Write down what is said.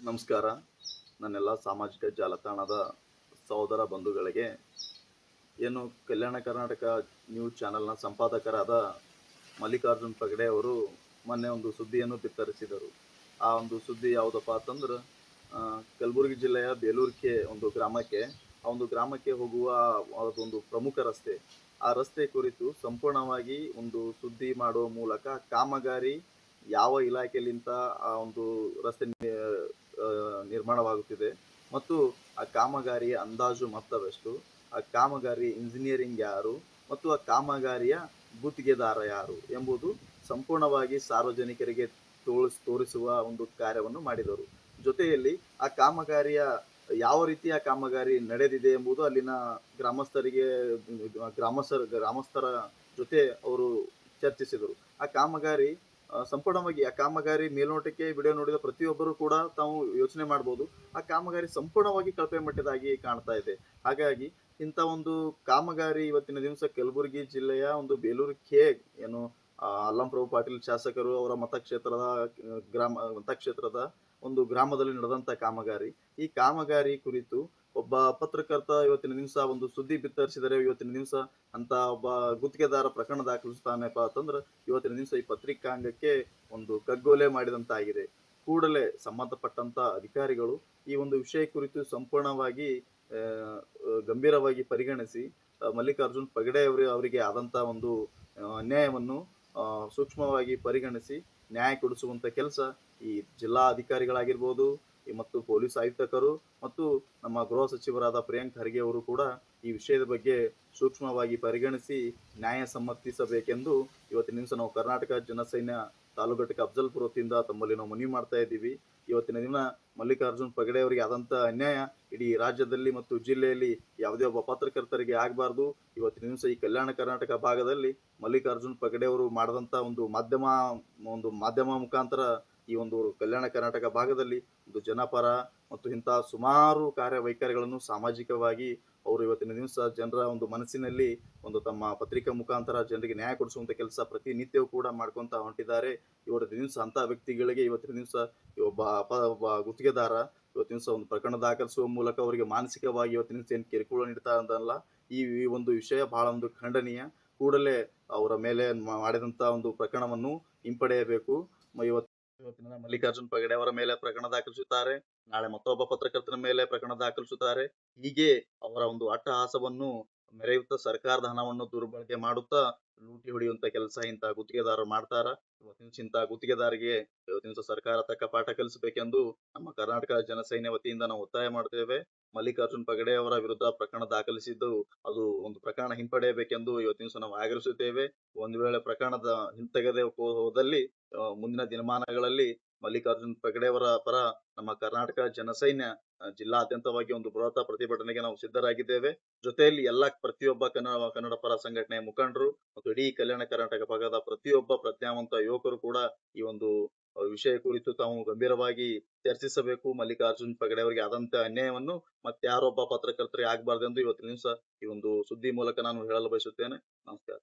ನಮಸ್ಕಾರ. ನನ್ನೆಲ್ಲ ಸಾಮಾಜಿಕ ಜಾಲತಾಣದ ಸಹೋದರ ಬಂಧುಗಳಿಗೆ, ಏನು ಕಲ್ಯಾಣ ಕರ್ನಾಟಕ ನ್ಯೂಸ್ ಚಾನೆಲ್ನ ಸಂಪಾದಕರಾದ ಮಲ್ಲಿಕಾರ್ಜುನ್ ಪಗಡೆ ಅವರು ಮೊನ್ನೆ ಒಂದು ಸುದ್ದಿಯನ್ನು ಬಿತ್ತರಿಸಿದರು. ಆ ಒಂದು ಸುದ್ದಿ ಯಾವುದಪ್ಪ ಅಂತಂದ್ರೆ, ಕಲಬುರಗಿ ಜಿಲ್ಲೆಯ ಬೇಲೂರಿಗೆ ಒಂದು ಗ್ರಾಮಕ್ಕೆ, ಆ ಒಂದು ಗ್ರಾಮಕ್ಕೆ ಹೋಗುವ ಅದೊಂದು ಪ್ರಮುಖ ರಸ್ತೆ. ಆ ರಸ್ತೆ ಕುರಿತು ಸಂಪೂರ್ಣವಾಗಿ ಒಂದು ಸುದ್ದಿ ಮಾಡುವ ಮೂಲಕ ಕಾಮಗಾರಿ ಯಾವ ಇಲಾಖೆಯಲ್ಲಿಂದ ಆ ಒಂದು ರಸ್ತೆ ನಿರ್ಮಾಣವಾಗುತ್ತಿದೆ ಮತ್ತು ಆ ಕಾಮಗಾರಿಯ ಅಂದಾಜು ಮೊತ್ತವೆಷ್ಟು, ಆ ಕಾಮಗಾರಿ ಇಂಜಿನಿಯರಿಂಗ್ ಯಾರು ಮತ್ತು ಆ ಕಾಮಗಾರಿಯ ಗುತ್ತಿಗೆದಾರ ಯಾರು ಎಂಬುದು ಸಂಪೂರ್ಣವಾಗಿ ಸಾರ್ವಜನಿಕರಿಗೆ ತೋರಿಸುವ ಒಂದು ಕಾರ್ಯವನ್ನು ಮಾಡಿದರು. ಜೊತೆಯಲ್ಲಿ ಆ ಕಾಮಗಾರಿಯ ಯಾವ ರೀತಿಯ ಕಾಮಗಾರಿ ನಡೆದಿದೆ ಎಂಬುದು ಅಲ್ಲಿನ ಗ್ರಾಮಸ್ಥರಿಗೆ ಗ್ರಾಮಸ್ಥರ ಜೊತೆ ಅವರು ಚರ್ಚಿಸಿದರು. ಆ ಕಾಮಗಾರಿ ಸಂಪೂರ್ಣವಾಗಿ ಆ ಕಾಮಗಾರಿ ಮೇಲ್ನೋಟಕ್ಕೆ ವಿಡಿಯೋ ನೋಡಿದ ಪ್ರತಿಯೊಬ್ಬರು ಕೂಡ ತಾವು ಯೋಚನೆ ಮಾಡ್ಬೋದು, ಆ ಕಾಮಗಾರಿ ಸಂಪೂರ್ಣವಾಗಿ ಕಳಪೆ ಮಟ್ಟದಾಗಿ ಕಾಣ್ತಾ ಇದೆ. ಹಾಗಾಗಿ ಇಂಥ ಒಂದು ಕಾಮಗಾರಿ ಇವತ್ತಿನ ದಿವಸ ಕಲಬುರಗಿ ಜಿಲ್ಲೆಯ ಒಂದು ಬೇಲೂರು ಕೆ ಏನು ಅಲ್ಲಂಪ್ರಭು ಪಾಟೀಲ್ ಶಾಸಕರು ಅವರ ಮತಕ್ಷೇತ್ರದ ಒಂದು ಗ್ರಾಮದಲ್ಲಿ ನಡೆದಂತ ಕಾಮಗಾರಿ. ಈ ಕಾಮಗಾರಿ ಕುರಿತು ಒಬ್ಬ ಪತ್ರಕರ್ತ ಇವತ್ತಿನ ದಿವಸ ಒಂದು ಸುದ್ದಿ ಬಿತ್ತರಿಸಿದರೆ, ಇವತ್ತಿನ ದಿವಸ ಅಂತ ಒಬ್ಬ ಗುತ್ತಿಗೆದಾರ ಪ್ರಕರಣ ದಾಖಲಿಸ್ತಾನೆಪ್ಪ ಅಂತಂದ್ರೆ ಇವತ್ತಿನ ದಿವಸ ಈ ಪತ್ರಿಕಾಂಗಕ್ಕೆ ಒಂದು ಕಗ್ಗೊಲೆ ಮಾಡಿದಂತಾಗಿದೆ. ಕೂಡಲೇ ಸಂಬಂಧಪಟ್ಟಂತ ಅಧಿಕಾರಿಗಳು ಈ ಒಂದು ವಿಷಯ ಕುರಿತು ಸಂಪೂರ್ಣವಾಗಿ ಗಂಭೀರವಾಗಿ ಪರಿಗಣಿಸಿ ಮಲ್ಲಿಕಾರ್ಜುನ್ ಪಗಡೆ ಅವರಿಗೆ ಆದಂತ ಒಂದು ಅನ್ಯಾಯವನ್ನು ಸೂಕ್ಷ್ಮವಾಗಿ ಪರಿಗಣಿಸಿ ನ್ಯಾಯ ಕೊಡಿಸುವಂತ ಕೆಲಸ ಈ ಜಿಲ್ಲಾ ಅಧಿಕಾರಿಗಳಾಗಿರ್ಬೋದು ಮತ್ತು ಪೊಲೀಸ್ ಆಯುಕ್ತರು ಮತ್ತು ನಮ್ಮ ಗೃಹ ಸಚಿವರಾದ ಪ್ರಿಯಾಂಕ್ ಖರ್ಗೆ ಅವರು ಕೂಡ ಈ ವಿಷಯದ ಬಗ್ಗೆ ಸೂಕ್ಷ್ಮವಾಗಿ ಪರಿಗಣಿಸಿ ನ್ಯಾಯ ಸಮ್ಮತಿಸಬೇಕೆಂದು ಇವತ್ತಿನ ದಿವಸ ನಾವು ಕರ್ನಾಟಕ ಜನಸೈನ್ಯ ತಾಲೂಕು ಘಟಕ ಅಫಜಲ್ಪುರ ವತಿಯಿಂದ ತಮ್ಮಲ್ಲಿ ನಾವು ಮನವಿ ಮಾಡ್ತಾ ಇದ್ದೀವಿ. ಇವತ್ತಿನ ದಿನ ಮಲ್ಲಿಕಾರ್ಜುನ್ ಪಗಡೆ ಅವರಿಗೆ ಆದಂತ ಅನ್ಯಾಯ ಇಡೀ ರಾಜ್ಯದಲ್ಲಿ ಮತ್ತು ಜಿಲ್ಲೆಯಲ್ಲಿ ಯಾವುದೇ ಒಬ್ಬ ಪತ್ರಕರ್ತರಿಗೆ ಆಗಬಾರ್ದು. ಇವತ್ತಿನ ದಿವಸ ಈ ಕಲ್ಯಾಣ ಕರ್ನಾಟಕ ಭಾಗದಲ್ಲಿ ಮಲ್ಲಿಕಾರ್ಜುನ್ ಪಗಡೆ ಅವರು ಮಾಡಿದಂತ ಒಂದು ಮಾಧ್ಯಮ ಮುಖಾಂತರ ಈ ಒಂದು ಕಲ್ಯಾಣ ಕರ್ನಾಟಕ ಭಾಗದಲ್ಲಿ ಒಂದು ಜನಪರ ಮತ್ತು ಇಂತಹ ಸುಮಾರು ಕಾರ್ಯವೈಖರಿಗಳನ್ನು ಸಾಮಾಜಿಕವಾಗಿ ಅವರು ಇವತ್ತಿನ ದಿವಸ ಜನರ ಒಂದು ಮನಸ್ಸಿನಲ್ಲಿ ಒಂದು ತಮ್ಮ ಪತ್ರಿಕಾ ಮುಖಾಂತರ ಜನರಿಗೆ ನ್ಯಾಯ ಕೊಡಿಸುವಂತ ಕೆಲಸ ಪ್ರತಿನಿತ್ಯವೂ ಕೂಡ ಮಾಡ್ಕೊಂತ ಹೊಂಟಿದ್ದಾರೆ. ಇವತ್ತಿನ ದಿವಸ ಅಂತ ವ್ಯಕ್ತಿಗಳಿಗೆ ಇವತ್ತಿನ ದಿವಸ ಒಬ್ಬ ಗುತ್ತಿಗೆದಾರ ಇವತ್ತಿನ ದಿವಸ ಒಂದು ಪ್ರಕರಣ ದಾಖಲಿಸುವ ಮೂಲಕ ಅವರಿಗೆ ಮಾನಸಿಕವಾಗಿ ಇವತ್ತಿನ ದಿವಸ ಏನು ಕಿರುಕುಳ ನೀಡ್ತಾ ಅಂತಲ್ಲ, ಈ ಒಂದು ವಿಷಯ ಬಹಳ ಒಂದು ಖಂಡನೀಯ. ಕೂಡಲೇ ಅವರ ಮೇಲೆ ಮಾಡಿದಂತ ಒಂದು ಪ್ರಕರಣವನ್ನು ಹಿಂಪಡೆಯಬೇಕು. ಇವತ್ತಿನ ಮಲ್ಲಿಕಾರ್ಜುನ್ ಪಗಡೆ ಅವರ ಮೇಲೆ ಪ್ರಕರಣ ದಾಖಲಿಸುತ್ತಾರೆ, ನಾಳೆ ಮತ್ತೊಬ್ಬ ಪತ್ರಕರ್ತನ ಮೇಲೆ ಪ್ರಕರಣ ದಾಖಲಿಸುತ್ತಾರೆ. ಹೀಗೆ ಅವರ ಒಂದು ಅಟ್ಟಹಾಸವನ್ನು ಮೆರೆಯುತ್ತಾ ಸರ್ಕಾರದ ಹಣವನ್ನು ದುರ್ಬಳಕೆ ಮಾಡುತ್ತಾ ಲೂಟಿ ಹೊಡೆಯುವಂತ ಕೆಲಸ ಇಂತಹ ಗುತ್ತಿಗೆದಾರರು ಮಾಡ್ತಾರ. ಇಂತಹ ಗುತ್ತಿಗೆದಾರಿಗೆ ಇವತ್ತಿನ ಸರ್ಕಾರ ತಕ್ಕ ಪಾಠ ಕಲಿಸಬೇಕೆಂದು ನಮ್ಮ ಕರ್ನಾಟಕ ಜನಸೈನ್ಯ ವತಿಯಿಂದ ನಾವು ಒತ್ತಾಯ ಮಾಡ್ತೇವೆ. ಮಲ್ಲಿಕಾರ್ಜುನ್ ಪಗಡೆ ಅವರ ವಿರುದ್ಧ ಪ್ರಕರಣ ದಾಖಲಿಸಿದ್ದು ಅದು ಒಂದು ಪ್ರಕರಣ ಹಿಂಪಡೆಯಬೇಕೆಂದು ಇವತ್ತಿನ ದಿವಸ ನಾವು ಆಗ್ರಹಿಸುತ್ತೇವೆ. ಒಂದು ವೇಳೆ ಪ್ರಕರಣದ ಹಿಂತೆಗೆದೆ ಹೋದಲ್ಲಿ ಮುಂದಿನ ದಿನಮಾನಗಳಲ್ಲಿ ಮಲ್ಲಿಕಾರ್ಜುನ್ ಪಗಡೆ ಅವರ ಪರ ನಮ್ಮ ಕರ್ನಾಟಕ ಜನಸೈನ್ಯ ಜಿಲ್ಲಾದ್ಯಂತವಾಗಿ ಒಂದು ಬೃಹತ್ ಪ್ರತಿಭಟನೆಗೆ ನಾವು ಸಿದ್ಧರಾಗಿದ್ದೇವೆ. ಜೊತೆಯಲ್ಲಿ ಪ್ರತಿಯೊಬ್ಬ ಕನ್ನಡ ಪರ ಸಂಘಟನೆಯ ಮುಖಂಡರು ಮತ್ತು ಇಡೀ ಕಲ್ಯಾಣ ಕರ್ನಾಟಕ ಭಾಗದ ಪ್ರತಿಯೊಬ್ಬ ಪ್ರಜ್ಞಾವಂತ ಯುವಕರು ಕೂಡ ಈ ಒಂದು ವಿಷಯ ಕುರಿತು ತಾವು ಗಂಭೀರವಾಗಿ ಚರ್ಚಿಸಬೇಕು. ಮಲ್ಲಿಕಾರ್ಜುನ್ ಪಗಡೆ ಅವರಿಗೆ ಆದಂತ ಅನ್ಯಾಯವನ್ನು ಮತ್ತೆ ಯಾರೊಬ್ಬ ಪತ್ರಕರ್ತರಿಗೆ ಆಗಬಾರ್ದೆಂದು ಇವತ್ತಿನ ದಿವಸ ಈ ಒಂದು ಸುದ್ದಿ ಮೂಲಕ ನಾನು ಹೇಳಲು ಬಯಸುತ್ತೇನೆ. ನಮಸ್ಕಾರ.